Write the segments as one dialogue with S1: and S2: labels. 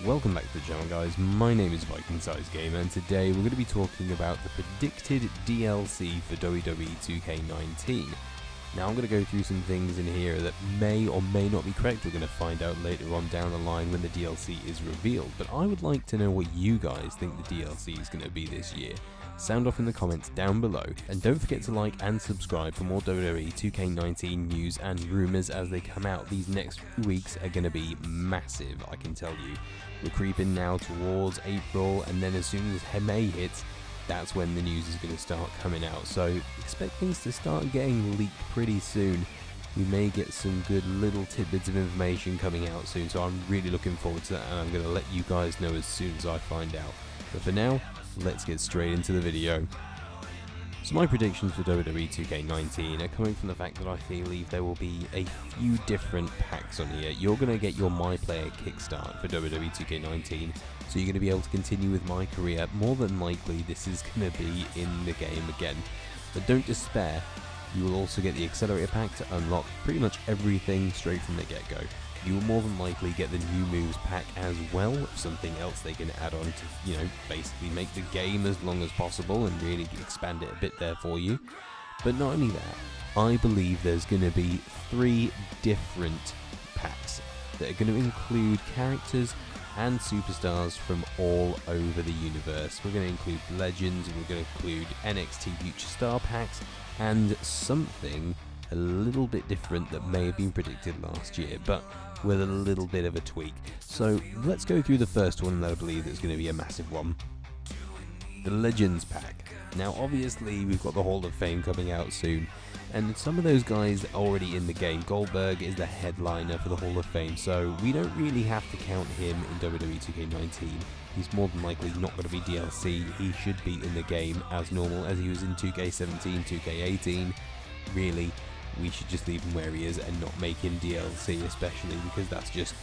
S1: Welcome back to the channel, guys. My name is Viking Size Gamer, and today we're going to be talking about the predicted DLC for WWE 2K19. Now I'm going to go through some things in here that may or may not be correct. We're going to find out later on down the line when the DLC is revealed, but I would like to know what you guys think the DLC is going to be this year. Sound off in the comments down below, and don't forget to like and subscribe for more WWE 2K19 news and rumours as they come out. These next few weeks are going to be massive, I can tell you. We're creeping now towards April, and then as soon as May hits, that's when the news is going to start coming out. So expect things to start getting leaked pretty soon. We may get some good little tidbits of information coming out soon, so I'm really looking forward to that, and I'm going to let you guys know as soon as I find out. But for now, let's get straight into the video. So my predictions for WWE 2K19 are coming from the fact that I believe there will be a few different packs on here. You're going to get your MyPlayer Kick Start for WWE 2K19, so you're going to be able to continue with my career. More than likely this is going to be in the game again. But don't despair, you will also get the Accelerator pack to unlock pretty much everything straight from the get-go. You will more than likely get the new moves pack as well, something else they can add on to, basically make the game as long as possible and really expand it a bit there for you. But not only that, I believe there's going to be 3 different packs that are going to include characters and superstars from all over the universe. We're going to include legends, we're going to include NXT Future Star packs, and something a little bit different that may have been predicted last year, but with a little bit of a tweak. So let's go through the first one that I believe is going to be a massive one. The Legends pack. Now obviously we've got the Hall of Fame coming out soon, and some of those guys are already in the game. Goldberg is the headliner for the Hall of Fame, so we don't really have to count him in WWE 2K19. He's more than likely not going to be DLC. He should be in the game as normal as he was in 2K17, 2K18. Really, we should just leave him where he is and not make him DLC, especially because that's just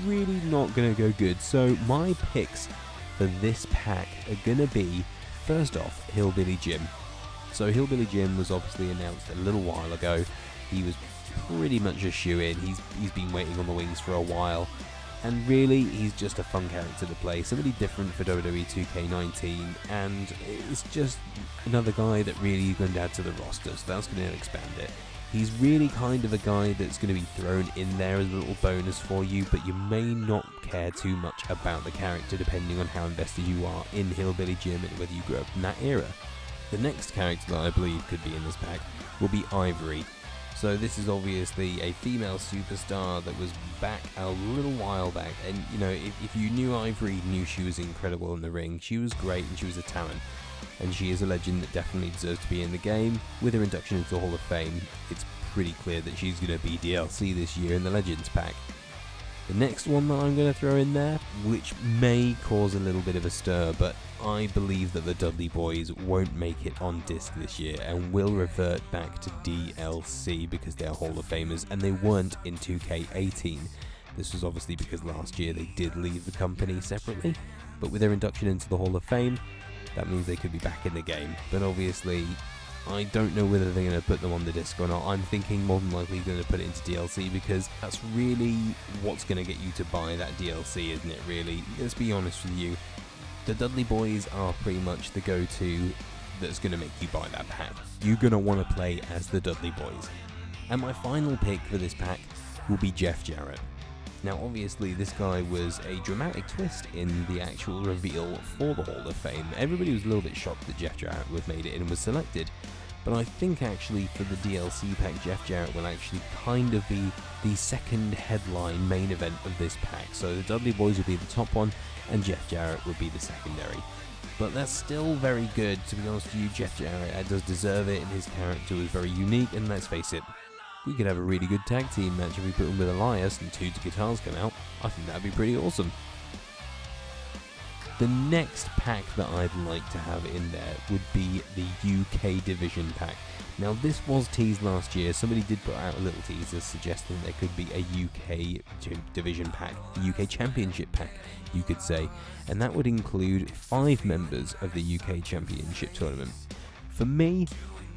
S1: really not going to go good. So my picks for this pack are going to be, first off, Hillbilly Jim. So Hillbilly Jim was obviously announced a little while ago. He was pretty much a shoo-in. He's been waiting on the wings for a while, and really he's just a fun character to play, somebody different for WWE 2K19, and it's just another guy that really is going to add to the roster, so that's going to expand it. He's really kind of a guy that's going to be thrown in there as a little bonus for you, but you may not care too much about the character depending on how invested you are in Hillbilly Jim and whether you grew up in that era. The next character that I believe could be in this pack will be Ivory. So this is obviously a female superstar that was back a little while back, and if you knew Ivory, knew she was incredible in the ring. She was great and she was a talent, and she is a legend that definitely deserves to be in the game. With her induction into the Hall of Fame, it's pretty clear that she's going to be DLC this year in the Legends pack. The next one that I'm going to throw in there, which may cause a little bit of a stir, but I believe that the Dudley Boys won't make it on disc this year and will revert back to DLC because they are Hall of Famers, and they weren't in 2K18. This was obviously because last year they did leave the company separately, but with their induction into the Hall of Fame, that means they could be back in the game. But obviously, I don't know whether they're going to put them on the disc or not. I'm thinking more than likely going to put it into DLC because that's really what's going to get you to buy that DLC, isn't it, really? Let's be honest with you. The Dudley Boys are pretty much the go-to that's going to make you buy that pack. You're going to want to play as the Dudley Boys. And my final pick for this pack will be Jeff Jarrett. Now obviously this guy was a dramatic twist in the actual reveal for the Hall of Fame. Everybody was a little bit shocked that Jeff Jarrett was made it and was selected, but I think actually for the DLC pack, Jeff Jarrett will actually kind of be the second headline main event of this pack. So the Dudley Boys will be the top one and Jeff Jarrett will be the secondary. But that's still very good, to be honest with you. Jeff Jarrett does deserve it, and his character was very unique, and let's face it, we could have a really good tag team match if we put him with Elias and 2 guitars come out. I think that'd be pretty awesome. The next pack that I'd like to have in there would be the UK Division pack. Now this was teased last year. Somebody did put out a little teaser suggesting there could be a UK Division pack, the UK Championship pack, you could say, and that would include 5 members of the UK Championship tournament. For me,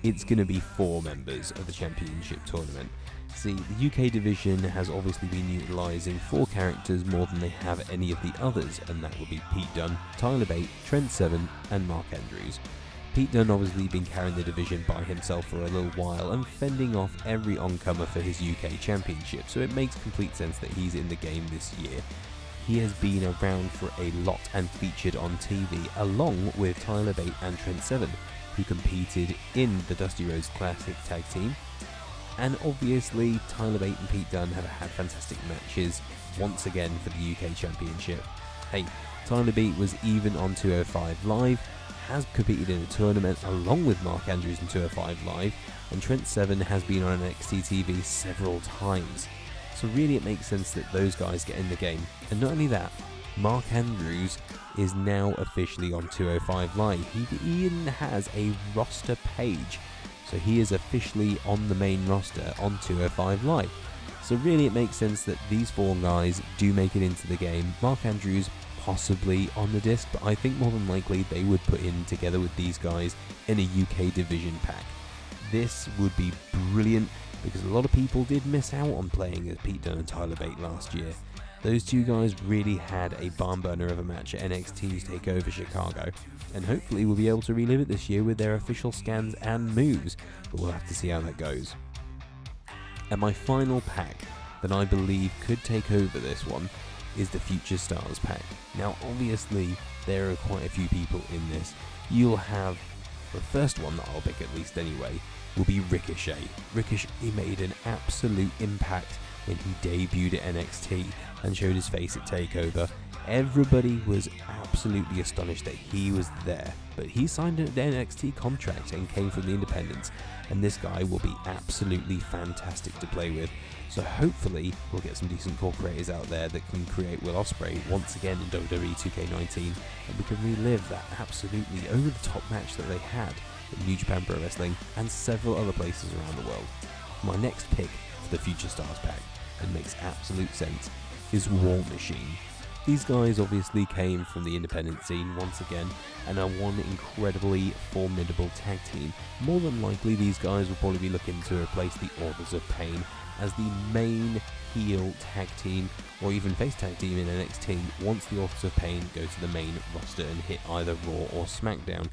S1: it's going to be 4 members of the Championship tournament. See, the UK division has obviously been utilising 4 characters more than they have any of the others, and that would be Pete Dunne, Tyler Bate, Trent Seven and Mark Andrews. Pete Dunne obviously been carrying the division by himself for a little while and fending off every oncomer for his UK championship, so it makes complete sense that he's in the game this year. He has been around for a lot and featured on TV along with Tyler Bate and Trent Seven, who competed in the Dusty Rhodes Classic Tag Team. And obviously Tyler Bate and Pete Dunne have had fantastic matches once again for the UK Championship. Hey, Tyler Bate was even on 205 Live, has competed in a tournament along with Mark Andrews in 205 Live, and Trent Seven has been on NXT TV several times. So really it makes sense that those guys get in the game. And not only that, Mark Andrews is now officially on 205 Live. He even has a roster page, so he is officially on the main roster on 205 Live. So really it makes sense that these 4 guys do make it into the game. Mark Andrews possibly on the disc, but I think more than likely they would put him together with these guys in a UK division pack. This would be brilliant because a lot of people did miss out on playing as Pete Dunne and Tyler Bate last year. Those 2 guys really had a barn burner of a match at NXT's TakeOver Chicago, and hopefully we'll be able to relive it this year with their official scans and moves, but we'll have to see how that goes. And my final pack that I believe could take over this one is the Future Stars pack. Now obviously there are quite a few people in this. You'll have, the first one that I'll pick at least anyway, will be Ricochet. Ricochet made an absolute impact when he debuted at NXT and showed his face at TakeOver. Everybody was absolutely astonished that he was there, but he signed an NXT contract and came from the independents, and this guy will be absolutely fantastic to play with. So hopefully we'll get some decent core creators out there that can create Will Ospreay once again in WWE 2K19, and we can relive that absolutely over the top match that they had in New Japan Pro Wrestling and several other places around the world. My next pick for the Future Stars pack, and makes absolute sense, is War Machine. These guys obviously came from the independent scene once again and are one incredibly formidable tag team. More than likely these guys will probably be looking to replace the Authors of Pain as the main heel tag team or even face tag team in NXT once the Authors of Pain go to the main roster and hit either Raw or SmackDown.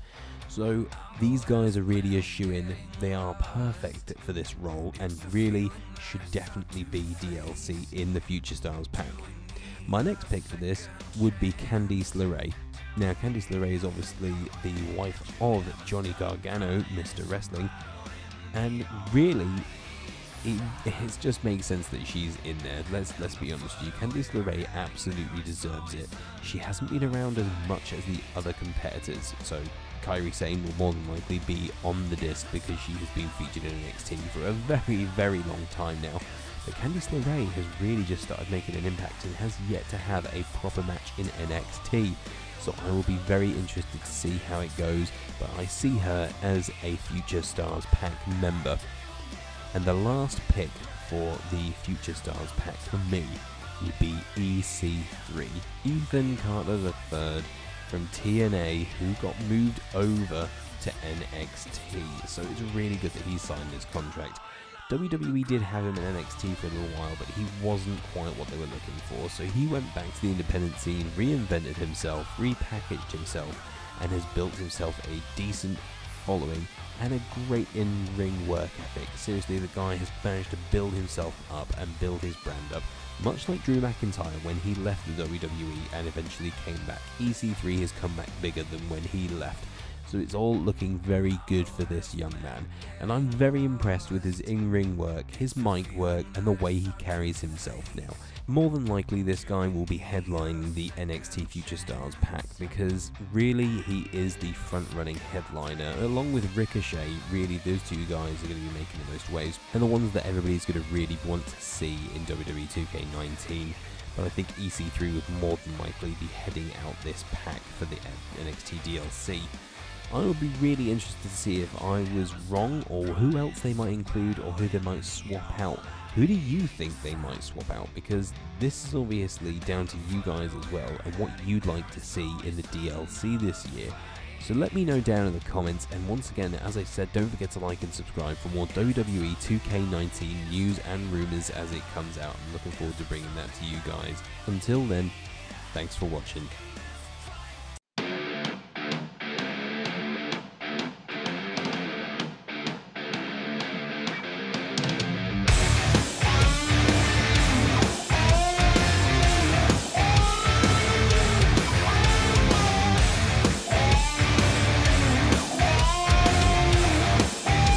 S1: So these guys are really a shoo-in. They are perfect for this role and really should definitely be DLC in the Future Stars pack. My next pick for this would be Candice LeRae. Now Candice LeRae is obviously the wife of Johnny Gargano, Mr. Wrestling, and really it just makes sense that she's in there. Let's be honest with you, Candice LeRae absolutely deserves it. She hasn't been around as much as the other competitors, so Kairi Sane will more than likely be on the disc because she has been featured in NXT for a very, very long time now. But Candice LeRae has really just started making an impact and has yet to have a proper match in NXT. So I will be very interested to see how it goes, but I see her as a Future Stars pack member. And the last pick for the Future Stars pack for me would be EC3. Ethan Carter III from TNA, who got moved over to NXT. So it's really good that he signed this contract. WWE did have him in NXT for a little while, but he wasn't quite what they were looking for, so he went back to the independent scene, reinvented himself, repackaged himself, and has built himself a decent following and a great in-ring work ethic. Seriously, the guy has managed to build himself up and build his brand up, much like Drew McIntyre when he left the WWE and eventually came back. EC3 has come back bigger than when he left. So it's all looking very good for this young man, and I'm very impressed with his in-ring work, his mic work, and the way he carries himself now. More than likely this guy will be headlining the NXT Future Stars pack because really he is the front-running headliner. Along with Ricochet, really those two guys are going to be making the most waves and the ones that everybody's going to really want to see in WWE 2K19. But I think EC3 would more than likely be heading out this pack for the NXT DLC. I would be really interested to see if I was wrong or who else they might include or who they might swap out. Who do you think they might swap out? Because this is obviously down to you guys as well and what you'd like to see in the DLC this year. So let me know down in the comments, and once again, as I said, don't forget to like and subscribe for more WWE 2K19 news and rumours as it comes out. I'm looking forward to bringing that to you guys. Until then, thanks for watching.